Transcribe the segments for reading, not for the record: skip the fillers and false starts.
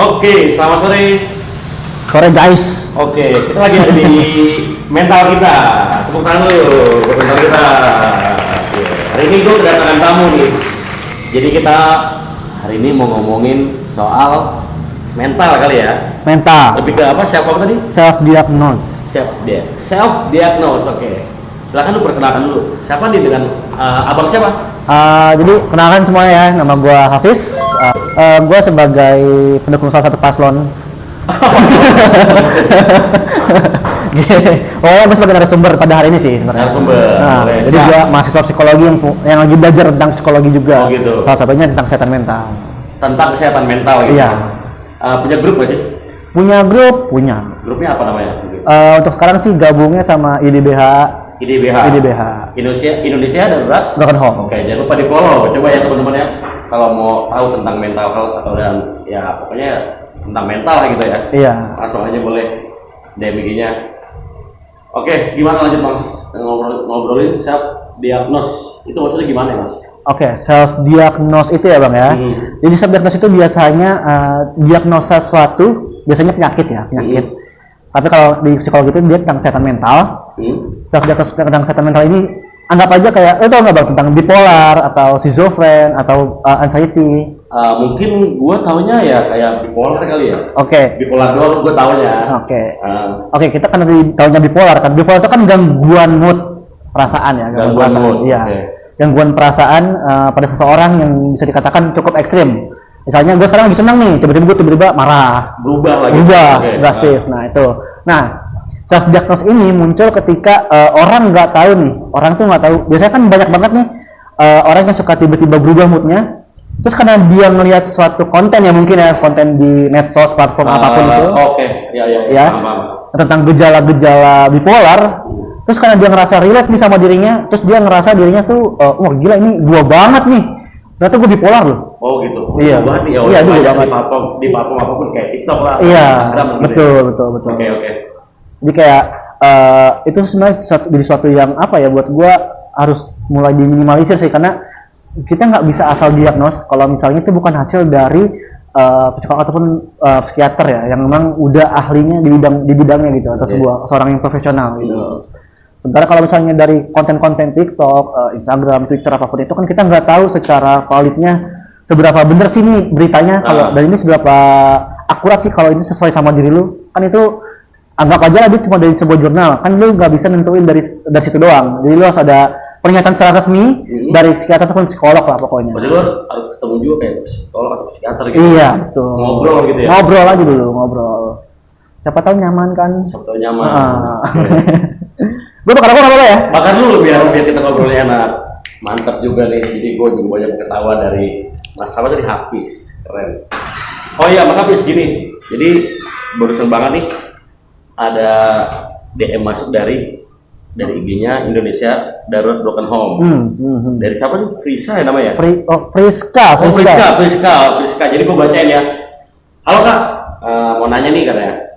Oke, selamat sore. Sore guys. Oke, kita lagi ada di mental kita. Tepuk tangan dulu buat mental kita. Oke. Hari ini gue kedatangan tamu nih. Jadi kita hari ini mau ngomongin soal mental kali ya. Mental. Lebih ke apa? Self apa tadi? Self diagnose. Self diagnose. Oke. Silakan lu perkenalkan dulu. Siapa nih dengan abang siapa? Jadi kenalkan semuanya ya, nama gue Hafiz. Gue sebagai pendukung salah satu paslon. Oh, gue sebagai narasumber pada hari ini sih sebenarnya. Narasumber. Nah, jadi gue mahasiswa psikologi yang lagi belajar tentang psikologi juga. Oh, gitu. Salah satunya tentang kesehatan mental. Tentang kesehatan mental gitu. Iya. Punya grup gak sih? Punya grup, punya. Grupnya apa namanya? Untuk sekarang sih gabungnya sama IDBH. Indonesia Darurat Broken Home. Oke, jangan lupa di follow. Coba ya teman-teman ya, kalau mau tahu tentang mental health atau dan ya pokoknya tentang mental gitu ya. Iya. Langsung aja boleh DM IG-nya. Oke, gimana lanjut Mas? Ngobrolin self diagnose. Itu maksudnya gimana ya Mas? Oke, self diagnose itu ya Bang ya. Jadi self diagnose itu biasanya diagnosa suatu, biasanya penyakit ya, penyakit. Tapi kalau di psikologi itu dia tentang kesehatan mental. Self diagnose tentang kesehatan mental ini anggap aja kayak tau nggak Bang tentang bipolar atau schizofren atau anxiety. Mungkin gua taunya ya kayak bipolar kali ya. Oke. Bipolar doang gua taunya. Oke. Oke, kita kan taunya bipolar kan. Bipolar itu kan gangguan mood perasaan ya, Gangguan perasaan. mood. Iya. Okay. Gangguan perasaan pada seseorang yang bisa dikatakan cukup ekstrim. Misalnya gue sekarang lagi senang nih, tiba-tiba marah, berubah okay. Drastis. Nah itu. Nah self diagnose ini muncul ketika orang nggak tahu nih, orang tuh nggak tahu. Biasanya kan banyak banget nih orang yang suka tiba-tiba berubah moodnya. Terus karena dia melihat suatu konten ya mungkin ya, konten di medsos, platform apapun itu. Oke, ya. Tentang gejala-gejala bipolar. Terus karena dia ngerasa relate nih sama dirinya, terus dia ngerasa dirinya tuh, wah gila ini gua banget nih. Ternyata gue bipolar loh. Oh gitu. Iya. Banget nih. Iya, dulu banget. Di platform apapun kayak TikTok lah. Iya. Instagram Betul. Oke. Jadi kayak itu sebenarnya jadi suatu yang apa ya buat gue harus mulai diminimalisir sih, karena kita nggak bisa asal diagnos kalau misalnya itu bukan hasil dari psikolog ataupun psikiater ya yang memang udah ahlinya di bidangnya gitu, atau seorang yang profesional gitu. Sementara kalau misalnya dari konten-konten TikTok, Instagram, Twitter apapun itu kan kita nggak tahu secara validnya seberapa bener sih nih beritanya, kalau dan ini seberapa akurat sih kalau itu sesuai sama diri lu. Kan itu anggap aja lah dia cuma dari sebuah jurnal, kan lu nggak bisa nentuin dari situ doang. Jadi lu harus ada pernyataan secara resmi dari psikiater ataupun psikolog lah pokoknya. Jadi lu harus ketemu juga kayak psikolog atau psikiater gitu. Iya, betul. Ngobrol gitu ya. Ngobrol aja dulu, ngobrol. Siapa tahu nyaman kan? Siapa tahu nyaman. Gue bakar apa ya? Bakar dulu biar kita ngobrolnya enak. Mantap juga nih. Jadi gue juga banyak ketawa dari Mas apa tadi, Hafiz. Keren. Oh iya, Mas Hafiz gini. Jadi barusan banget nih ada DM masuk dari IG-nya Indonesia Darurat Broken Home. Dari siapa nih? Frisa ya namanya? Friska. Friska. Jadi gue bacain ya. Halo Kak, mau nanya nih katanya.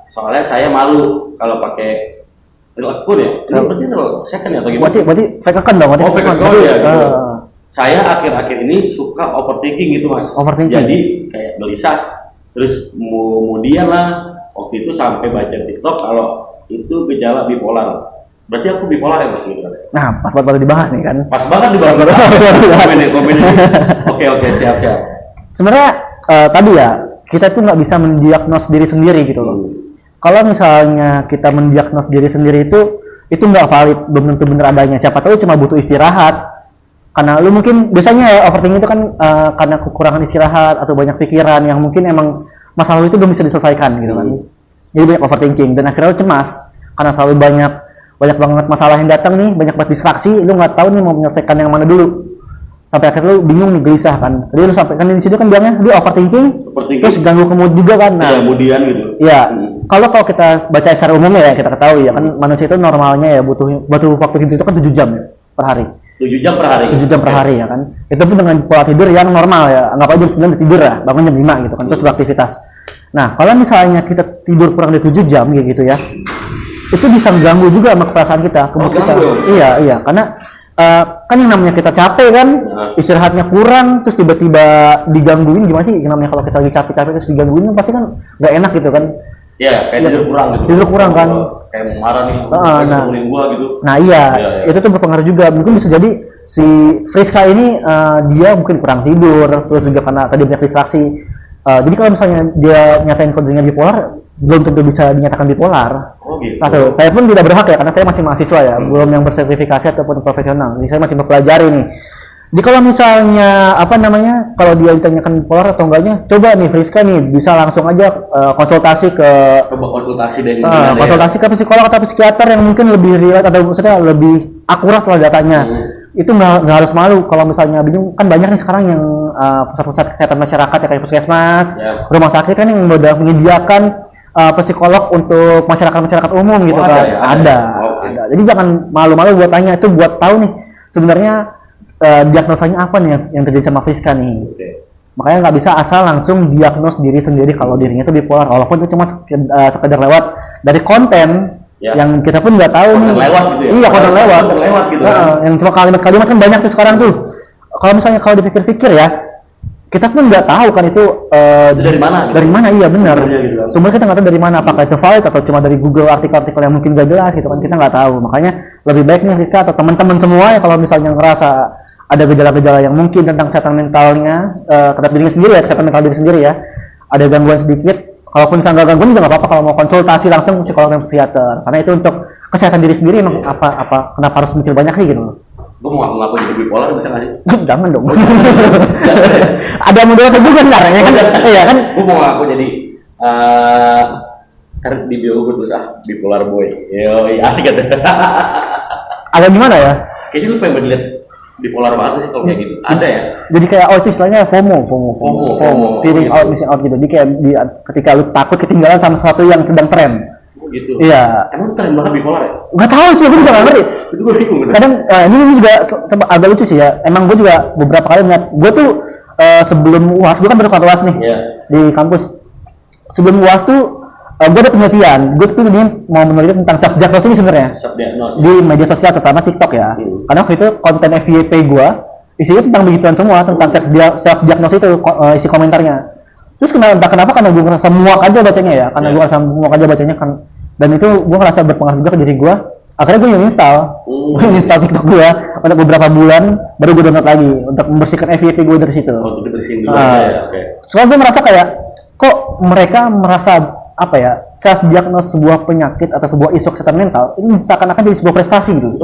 Soalnya saya malu kalau pakai real akun ya. Ini berarti real second ya atau gimana? Berarti fake account dong. Fake account ya. Gitu. Saya akhir-akhir ini suka overthinking gitu Mas. Jadi kayak gelisah. Terus kemudian lah waktu itu sampai baca TikTok kalau itu gejala bipolar. Berarti aku bipolar ya Mas gitu. Nah, pas banget dibahas nih kan. Pas banget dibahas. Komen. Oke, siap. Sebenarnya tadi ya, kita tuh nggak bisa mendiagnos diri sendiri gitu loh. Kalau misalnya kita mendiagnos diri sendiri itu nggak valid, belum tentu bener adanya. Siapa tahu cuma butuh istirahat. Karena lu mungkin biasanya ya overthinking itu kan karena kekurangan istirahat atau banyak pikiran yang mungkin emang masalah itu belum bisa diselesaikan gitu kan. Jadi banyak overthinking dan akhirnya lu cemas karena terlalu banyak banget masalah yang datang nih, banyak banget distraksi, lu nggak tahu nih mau menyelesaikan yang mana dulu. Sampai akhirnya lu bingung nih, gelisah kan. Jadi lu sampai kan di situ kan bilangnya dia overthinking. Terus ganggu ke mood juga kan. Nah, kemudian gitu. Iya. Kalau kita baca secara umumnya ya kita ketahui ya kan manusia itu normalnya ya butuh waktu tidur itu kan 7 jam ya per hari. 7 jam per hari. 7 jam per hari ya kan. Itu tuh dengan pola tidur yang normal ya. Anggap aja jam 9 tidur lah, bangun jam 5 gitu kan. Terus beraktivitas. Nah, kalau misalnya kita tidur kurang dari 7 jam gitu ya. Itu bisa mengganggu juga sama perasaan kita, ke mood kita. Iya, karena kan yang namanya kita capek kan, Nah. istirahatnya kurang, terus tiba-tiba digangguin gimana sih? Yang namanya kalau kita lagi capek-capek terus digangguin pasti kan nggak enak gitu kan. Ya, kayak tidur kurang gitu. Tidur kurang kan. Kayak marah nih, Nah. bangunin gua gitu. Nah iya, Iya, iya. itu tuh berpengaruh juga. Mungkin bisa jadi si Friska ini dia mungkin kurang tidur, terus juga karena tadi banyak distraksi. Jadi kalau misalnya dia nyatain kalau dirinya bipolar, belum tentu bisa dinyatakan bipolar. Oh gitu. Satu, saya pun tidak berhak ya, karena saya masih mahasiswa ya, belum yang bersertifikasi ataupun profesional. Jadi saya masih mempelajari nih. Jadi kalau misalnya apa namanya, kalau dia ditanyakan bipolar atau enggaknya, coba nih Friska nih bisa langsung aja konsultasi ke Coba konsultasi dari konsultasi ke psikolog atau psikiater yang mungkin lebih relate atau maksudnya lebih akurat lah datanya. Itu nggak harus malu kalau misalnya bingung, kan banyak nih sekarang yang pusat-pusat kesehatan masyarakat ya kayak puskesmas, Ya. rumah sakit kan yang udah menyediakan psikolog untuk masyarakat umum gitu Oh, kan. ada ya? Ada. Oke. Ada. Jadi jangan malu-malu buat tanya, itu buat tahu nih sebenarnya diagnosanya apa nih yang terjadi sama Friska nih. Oke. Makanya nggak bisa asal langsung diagnos diri sendiri kalau dirinya itu bipolar, walaupun itu cuma sekedar lewat dari konten Ya. yang kita pun nggak tahu Konten nih. lewat gitu ya? Iya, konten lewat. Konten lewat gitu kan? Yang cuma kalimat-kalimat kan banyak tuh sekarang tuh. Kalau misalnya kalau dipikir-pikir ya, kita pun nggak tahu kan itu Itu dari mana gitu? dari mana, iya benar. Sumbernya gitu kan? Sumbernya kita nggak tahu dari mana, apakah itu valid atau cuma dari Google artikel-artikel yang mungkin nggak jelas gitu kan, kita nggak tahu. Makanya lebih baik nih Rizka atau teman-teman semua ya kalau misalnya ngerasa ada gejala-gejala yang mungkin tentang kesehatan mentalnya, terhadap dirinya sendiri ya, kesehatan mental diri sendiri ya, ada gangguan sedikit, kalaupun misalnya nggak gangguan juga nggak apa-apa kalau mau konsultasi langsung ke psikolog dan psikiater, karena itu untuk kesehatan diri sendiri. Emang apa kenapa harus mikir banyak sih gitu. Gue mau ngaku jadi bipolar bisa nggak sih? Jangan dong. Ada mudaratnya juga ntar ya kan? Iya kan? Gue mau ngaku jadi kan di bio gue tulis bipolar boy. Yo, asik kan? Agak gimana ya? Kayaknya lu pengen lihat bipolar banget sih kalau kayak gitu. Ada ya? Jadi kayak itu istilahnya FOMO, FOMO, feeling gitu. out, missing out gitu. Jadi kayak ketika lu takut ketinggalan sama sesuatu yang sedang tren. Oh, gitu. Iya. Emang tren banget bipolar ya? Nggak tahu sih, gue juga nggak ngerti. Itu gue bingung. Kadang ini juga agak lucu sih ya. Emang gue juga beberapa kali ngeliat. Gue tuh sebelum UAS, gue kan baru kelar UAS nih Iya. di kampus. Sebelum UAS tuh gue ada penelitian. Gue tuh ini mau meneliti tentang self diagnosis ini sebenarnya Self-diagnose. di media sosial terutama TikTok ya. Karena waktu itu konten FYP gue isinya tentang begituan semua, tentang self diagnosis itu isi komentarnya. Terus entah kenapa karena gue ngerasa muak aja bacanya ya, karena gue ngerasa muak aja bacanya kan, dan itu gue ngerasa berpengaruh juga ke diri gue. Akhirnya gue install TikTok gue untuk beberapa bulan, baru gue download lagi untuk membersihkan FYP gue dari situ. Oh, untuk dibersihin dulu ya. Oke. Soalnya gue merasa kayak kok mereka merasa apa ya, self diagnose sebuah penyakit atau sebuah isu kesehatan mental itu seakan-akan jadi sebuah prestasi gitu.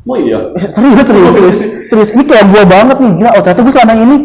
Oh iya. Serius ini kayak gue banget nih, gila. Oh ternyata gue selama ini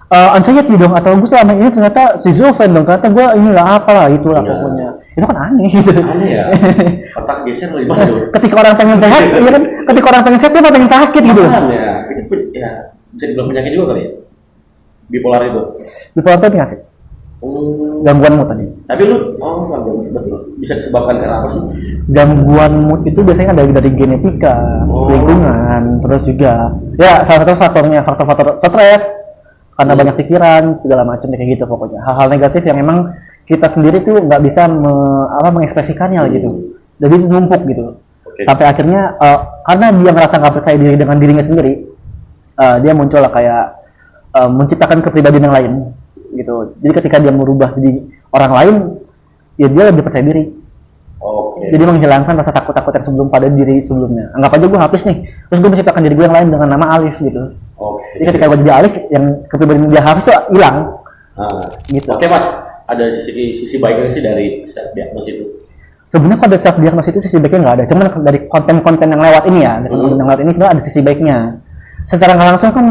anxiety dong, atau gue selama ini ternyata schizophren dong, ternyata gue inilah apalah itulah Iya. pokoknya. Itu kan aneh gitu. Aneh ya. Otak geser lebih banget tuh. Ketika orang pengen sehat, iya kan? Ketika orang pengen sehat, dia malah pengen sakit gitu. Ya, itu ya bisa dibilang penyakit juga kali ya. Bipolar itu. Bipolar itu penyakit, gangguan mood tadi. Tapi lu gangguan betul. Bisa disebabkan karena apa sih? Gangguan mood itu biasanya dari genetika, lingkungan, terus juga ya salah satu faktornya faktor stres karena banyak pikiran segala macam kayak gitu pokoknya. Hal-hal negatif yang memang kita sendiri tuh nggak bisa mengekspresikannya lah gitu. Jadi itu numpuk gitu. Oke. Sampai akhirnya karena dia ngerasa nggak percaya diri dengan dirinya sendiri, dia muncul lah kayak menciptakan kepribadian yang lain gitu. Jadi ketika dia merubah jadi orang lain, ya dia lebih percaya diri. Oke. Jadi menghilangkan rasa takut-takut yang sebelum pada diri sebelumnya. Anggap aja gue hapus nih, terus gue menciptakan diri gue yang lain dengan nama Alif gitu. Oke. Jadi ketika gue jadi Alif, yang kepribadian dia hapus tuh hilang. Nah, Gitu. Oke Mas, ada sisi baiknya sih dari self diagnosis itu. Sebenarnya kalau ada self diagnosis itu sisi baiknya nggak ada. Cuman dari konten-konten yang lewat ini ya, dari konten yang lewat ini sebenarnya ada sisi baiknya. Secara nggak langsung kan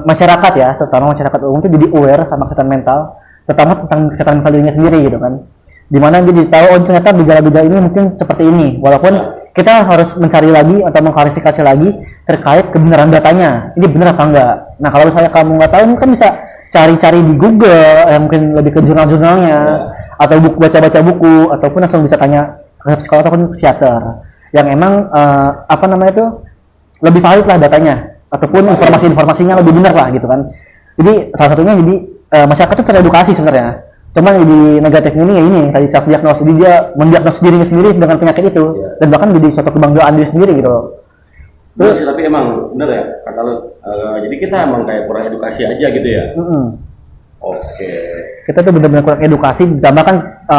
masyarakat ya, terutama masyarakat umum itu jadi aware sama kesehatan mental, terutama tentang kesehatan mental dirinya sendiri gitu kan. Dimana dia tahu oh ternyata gejala-gejala ini mungkin seperti ini, walaupun kita harus mencari lagi atau mengklarifikasi lagi terkait kebenaran datanya, ini benar apa enggak. Nah kalau misalnya kamu nggak tahu, kan bisa cari-cari di Google, mungkin lebih ke jurnal-jurnalnya, atau baca-baca buku, ataupun langsung bisa tanya ke psikolog ataupun psikiater yang emang apa namanya itu lebih valid lah datanya, ataupun informasi-informasinya lebih benar lah gitu kan. Jadi salah satunya jadi masyarakat itu teredukasi sebenarnya. Cuman jadi negatifnya ini ya ini tadi self diagnosis, jadi dia mendiagnosis dirinya sendiri dengan penyakit itu, dan bahkan jadi suatu kebanggaan diri sendiri gitu loh. Bener sih, tapi emang bener ya kata lu. Jadi kita emang kayak kurang edukasi aja gitu ya. Oke. Kita tuh benar-benar kurang edukasi, ditambah kan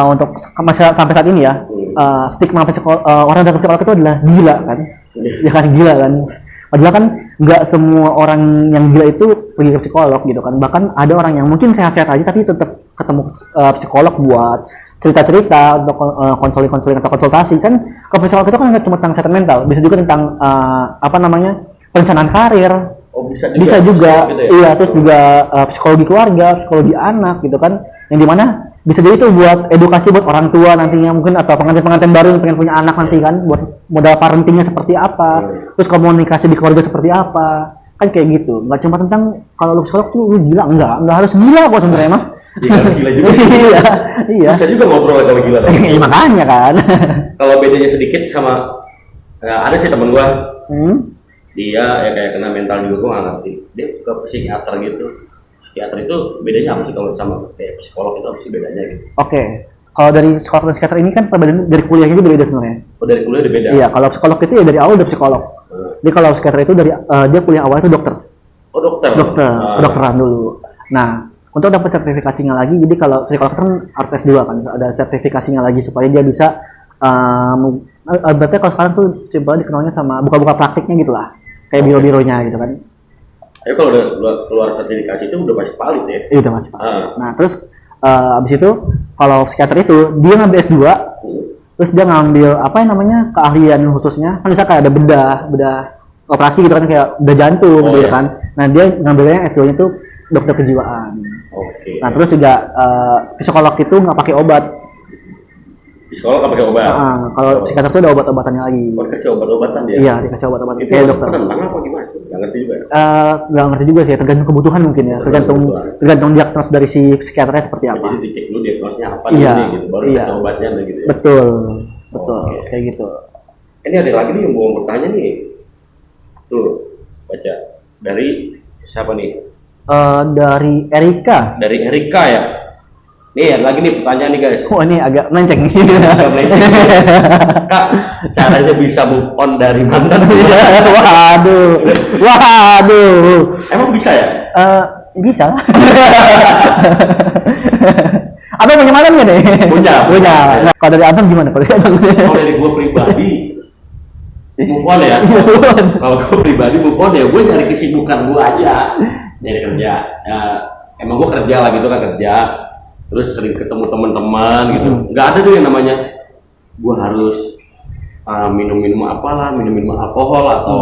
untuk sampai saat ini ya, stigma orang datang psikolog itu adalah gila kan, ya kan, gila kan. Padahal kan nggak semua orang yang gila itu pergi ke psikolog gitu kan. Bahkan ada orang yang mungkin sehat-sehat aja tapi tetap ketemu psikolog buat cerita-cerita untuk konseling atau konsultasi. Kan ke psikolog itu kan nggak cuma tentang kesehatan mental, bisa juga tentang perencanaan karir. Oh, bisa juga gitu ya? Iya, terus juga psikologi keluarga, psikologi anak gitu kan, yang dimana bisa jadi itu buat edukasi buat orang tua nantinya mungkin, atau pengantin baru yang pengen punya anak nanti kan, buat modal parentingnya seperti apa, terus komunikasi di keluarga seperti apa, kan kayak gitu. Nggak cuma tentang kalau lu psikolog tuh lu gila, nggak harus gila kok sebenarnya mah. Iya, harus gila juga. Iya. Bisa juga ngobrol kalau gila. Iya, makanya kan. Kalau bedanya sedikit sama ada sih temen gua. Dia ya kayak kena mental juga, gue nggak ngerti. Dia ke psikiater gitu. Psikiater itu bedanya apa sih kalau sama kayak psikolog itu, apa sih bedanya gitu? Oke. Kalau dari psikolog dan psikiater ini kan perbedaan dari kuliahnya itu beda sebenarnya. Oh, dari kuliah udah beda? Iya, kalau psikolog itu ya dari awal udah psikolog. Jadi kalau psikiater itu dari dia kuliah awal itu dokter. Oh, dokter? Kedokteran dulu. Nah, untuk dapat sertifikasinya lagi, jadi kalau psikolog kan harus S2 kan, ada sertifikasinya lagi supaya dia bisa berarti kalau sekarang tuh simpelnya dikenalnya sama buka-buka praktiknya gitu lah. Kayak biro-bironya gitu kan. Tapi kalau udah keluar sertifikasi itu udah pasti valid ya? Iya, udah masih valid. Nah, terus abis itu kalau psikiater itu dia ngambil S2, terus dia ngambil apa yang namanya keahlian khususnya. Kan misalnya kayak ada bedah operasi gitu kan, kayak bedah jantung gitu kan. Nah, dia ngambilnya S2-nya itu dokter kejiwaan. Oke. Nah, terus juga psikolog itu nggak pakai obat. Psikolog nggak pakai obat? Kalau psikiater itu ada obat-obatannya lagi. Oh, dikasih obat-obatan dia? Iya, dikasih obat-obatan. Itu kayak dokter. penentang apa gimana sih? Nggak ngerti juga ya? Nggak ngerti juga sih, tergantung kebutuhan mungkin ya. Tergantung diagnos dari si psikiaternya seperti apa. Jadi dicek dulu diagnosnya apa Iya, nih gitu, baru dikasih obatnya gitu ya? Betul, Oke. kayak gitu. Ini ada lagi nih yang mau bertanya nih. Tuh, baca. Dari siapa nih? Dari Erika. Dari Erika ya? Nih, ada lagi nih pertanyaan nih guys. Oh, ini agak melenceng. Agak melenceng. Kak, caranya bisa move on dari mantan? Waduh. Emang bisa ya? Bisa. Abang punya mantan nggak nih? Punya. Nah, kalau dari abang gimana? Kalau dari gue pribadi, move on ya. Kalau gue pribadi move on ya, gue nyari kesibukan gue aja, nyari kerja. Emang gue kerja lah gitu kan, kerja. Terus sering ketemu teman-teman gitu. Nggak ada tuh yang namanya gue harus minum apalah, minum alkohol atau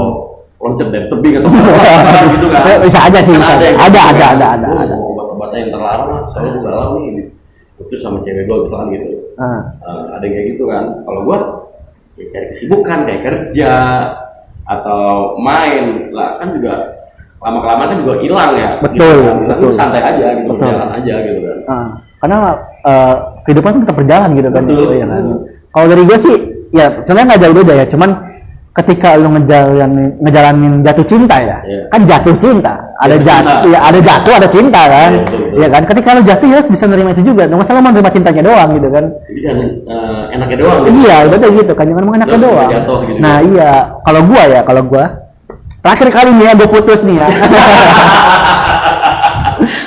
loncat dari tebing atau apa gitu kan. Bisa aja sih. Kan Ada. Obat-obatan yang terlarang lah, soalnya gue galau nih gitu. Itu sama cewek gue gitu kan gitu. Ada yang kayak gitu kan. Kalau gue ya cari kesibukan kayak kerja atau main lah, kan juga lama-kelamaan kan juga hilang ya. Betul. Hilang santai aja gitu, jalan aja gitu kan. Karena kehidupan tetap berjalan gitu kan. Betul. Ya kan. Kalau dari gue sih, ya sebenarnya nggak jauh beda ya. Cuman ketika lu ngejalanin jatuh cinta ya, kan jatuh cinta. Ada jatuh, ada cinta kan. Iya kan. Ketika lu jatuh ya bisa nerima itu juga. Nggak masalah mau nerima cintanya doang gitu kan. Jadi kan enaknya doang. Gitu. Iya, betul gitu kan. Jangan mau enaknya doang. Jatuh, gitu nah iya, kalau gua terakhir kali nih ya gue putus nih ya.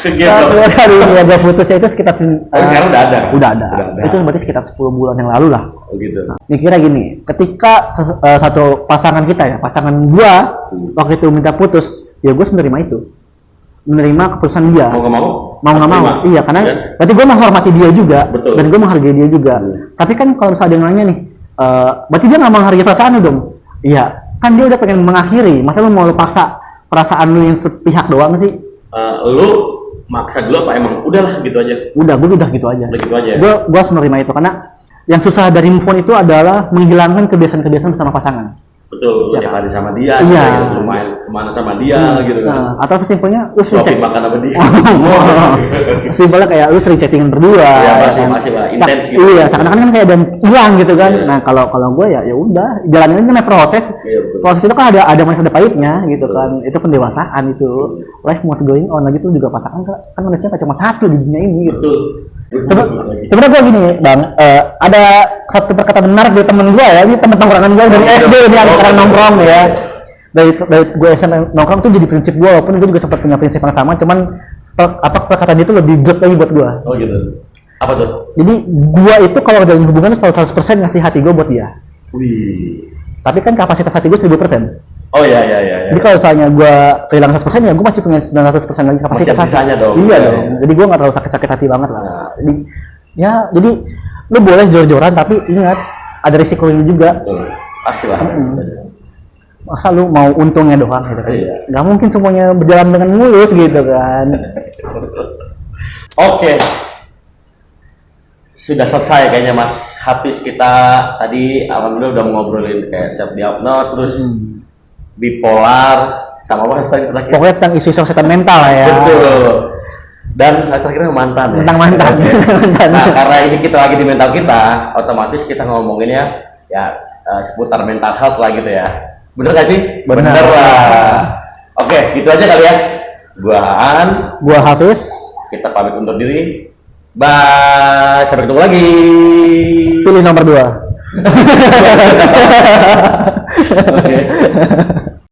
Terakhir kali ini ya gue putusnya itu sekitar sekarang udah ada. Itu berarti sekitar 10 bulan yang lalu lah. Oh gitu. Nah, mikirnya gini, ketika satu pasangan kita ya, pasangan gua waktu itu minta putus, ya gue menerima itu. Menerima keputusan dia. Mau nggak mau? Iya, karena berarti gue menghormati dia juga. Betul. Dan gue menghargai dia juga. Tapi kan kalau misalnya dia nanya nih, berarti dia nggak menghargai perasaan lu dong? Iya, kan dia udah pengen mengakhiri. Masa lu mau lu paksa perasaan lu yang sepihak doang sih? Lu maksa dulu apa emang udahlah gitu aja? Gue udah gitu aja. Udah gitu aja. Gue harus menerima itu karena yang susah dari move on itu adalah menghilangkan kebiasaan-kebiasaan bersama pasangan. Betul, tiap hari sama dia, iya. Gitu, main kemana sama dia, gitu kan. Atau sesimpelnya lu sering cek makan sama dia. Simpelnya kayak lu sering chattingan berdua. Iya, masih lah, intens gitu. Iya, seakan-akan kan kayak dan hilang gitu kan. Nah, kalau gue ya udah, jalanin aja namanya proses. Proses itu kan ada manis ada pahitnya gitu kan. Itu pendewasaan itu. Life must going on lagi tuh juga pasangan kan manusia cuma satu di dunia ini gitu. Betul. Sebenarnya gue gini bang, ada satu perkataan benar dari temen gue ya, ini temen tongkrongan gue dari SD ini ada sekarang nongkrong ya. dari gue SMP nongkrong tuh jadi prinsip gue, walaupun gue juga sempat punya prinsip yang sama, cuman perkataan dia tuh lebih berat lagi buat gue. Oh gitu. Apa tuh? Jadi gue itu kalau jalan hubungan tuh selalu 100% ngasih hati gue buat dia. Wih. Tapi kan kapasitas hati gue 1000%. Oh iya. Jadi kalau misalnya gue kehilangan 100% ya gue masih punya 900% lagi kapasitas Masih ada sisanya dong. Iya Iya. dong. Jadi gue nggak terlalu sakit hati banget lah. Jadi lu boleh jor-joran tapi ingat ada risikonya juga. Betul. Pasti lah. Masa lu mau untungnya doang gitu kan? Iya. Nggak mungkin semuanya berjalan dengan mulus gitu kan? Oke. Sudah selesai kayaknya Mas Hafiz, kita tadi alhamdulillah udah ngobrolin kayak self diagnose, terus bipolar, sama apa tadi terakhir? Pokoknya tentang isu kesehatan mental lah ya. Betul. Dan terakhirnya mantan ya. Tentang mantan. Nah, karena ini kita lagi di mental kita, otomatis kita ngomonginnya ya seputar mental health lah gitu ya. Bener gak sih? Bener. Lah. Oke, gitu aja kali ya. Gua Aan, Gua Hafiz. kita pamit undur diri. Bye, sampai ketemu lagi. Pilih nomor 2. Oke.